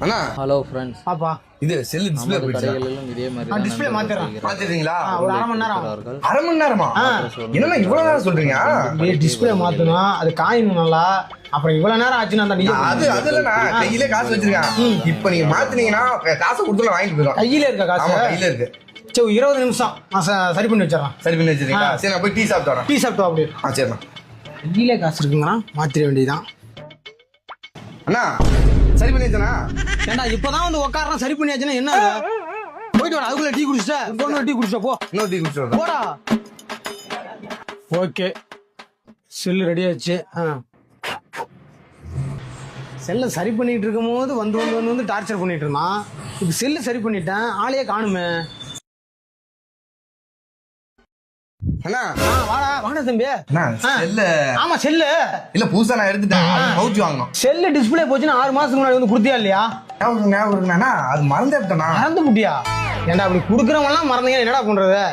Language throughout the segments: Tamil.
அண்ணா ஹலோ ஃப்ரெண்ட்ஸ், பாப்பா இது செல் டிஸ்ப்ளே போயிடுச்சு. கடைகளிலும் இதே மாதிரி டிஸ்ப்ளே மாத்திட்டீங்களா? ஒரு அரை மணி நேரம் அரை மணி நேரமா? என்னன்னா இவ்வளவு நேரம் சொல்றீங்க? டிஸ்ப்ளே மாத்தணும், அது காயணும் நல்லா. அப்புறம் இவ்வளவு நேரம் ஆச்சுன்னா அந்த நீங்க அது இல்லண்ணா, கையிலே காசு வச்சிருக்கேன். இப்ப நீங்க மாத்தினீங்கன்னா காசை கொடுத்து வாங்கிட்டு போயிடும். கையில இருக்க காசு? ஆமா, கையில இருக்கு. சரி 20 நிமிஷம் நான் சரி பண்ணி வச்சிடறேன். சரி பண்ணி வச்சிருக்கீங்களா? சரி, நான் போய் டீ சாப்பிட்டு வரேன். டீ சாப்பிட்டோம் அப்படி. சரிண்ணா. கையில காசு இருக்குங்கண்ணா, மாத்திர வேண்டியதுதான். அண்ணா சரி பண்ணி வச்சேண்ணா. ஏண்டா இப்பதான் வந்து உட்காரலாம், சரி பண்ணியாச்சுன்னா என்ன போயிட்டு வர. அதுக்குள்ள டீ குடிச்சிட்ட, இன்னொரு டீ குடிச்சா போ. இன்னொரு டீ குடிச்சு வரேன். போடா. ஓகே, செல்லு ரெடி ஆச்சு. செல்லை சரி பண்ணிட்டு இருக்கும் போது வந்து டார்ச்சர் பண்ணிட்டு இருந்தான். இப்போ செல்லு சரி பண்ணிட்டேன், ஆளையே காணுமே. அண்ணா வாடா தம்பி. அண்ணா செல்ல ஆமா செல்லு இல்ல, புதுசா நான் எடுத்துட்டேன். பவுச் வாங்கணும். செல்லு டிஸ்பிளே போச்சுன்னா 6 மாசத்துக்கு முன்னாடி வந்து கொடுத்தியா இல்லையா? ஞாபகம் இருக்குண்ணா, அது மறந்துட்டேண்ணா. மறந்து முட்டியா? ஏன்டா அப்படி கொடுக்குறவங்கலாம் மறந்தீங்க, என்னடா பண்றது?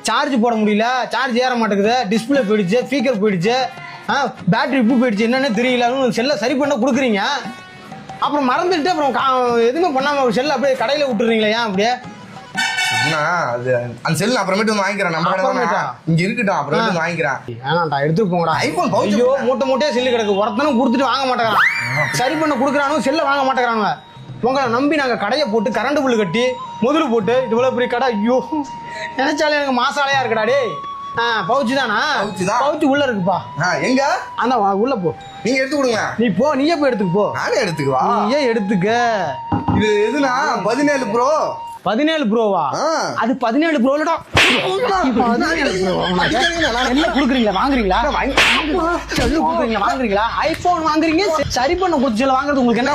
சார்ஜ் போட முடியல, சார்ஜ் ஏற மாட்டேங்குது, டிஸ்பிளே போயிடுச்சு, ஸ்பீக்கர் போயிடுச்சு, பேட்டரி உப்பு போயிடுச்சு, என்னன்னு தெரியல. செல்லை சரி பண்ண கொடுக்குறீங்க, அப்புறம் மறந்துட்டு அப்புறம் எதுவுமே பண்ணாம செல்லை அப்படியே கடையில விட்டுறீங்களா? ஏன் அப்படியே? அது அந்த செல் அப்புறமேட்டு வந்து வாங்கிக்கிறேன். நம்ம இங்க இருக்கட்டும், அப்புறமேட்டு வந்து வாங்கிக்கிறேன். வேணாம்டா, எடுத்துட்டு போங்கடா. ஐபோன் பவுச் ஐயோ, மூட்டையா செல்லு கிடக்கு. ஒருத்தனும் கொடுத்துட்டு வாங்க மாட்டேங்கிறான். சரி பண்ண கொடுக்குறானு செல்லை வாங்க மாட்டேங்கிறானுங்க. உங்களை நம்பி நாங்க கடையை போட்டு கரண்ட் பில்லு கட்டி முதல்ல போட்டு இவ்வளவு பெரிய கடை. ஐயோ, நினைச்சாலே எனக்கு மாசாலையா இருக்குடா. டே பவுச்சு தானா? பவுச்சு உள்ள இருக்குப்பா. எங்க? அந்த உள்ள போ. நீங்க எடுத்து கொடுங்க. நீ போ, நீயே போய் எடுத்துக்கு போ. நானே எடுத்துக்குவா? நீயே எடுத்துக்க. இது எதுனா 17 ப்ரோ. 17 ப்ரோவா? அது 17 ப்ரோலடா. 17 ப்ரோவா? என்ன குடுக்குறீங்களா? வாங்குறீங்களா? வாங்குறீங்களா? ஐபோன் வாங்குறீங்க, சரி பண்ண கொடுத்து வாங்குறது உங்களுக்கு என்ன?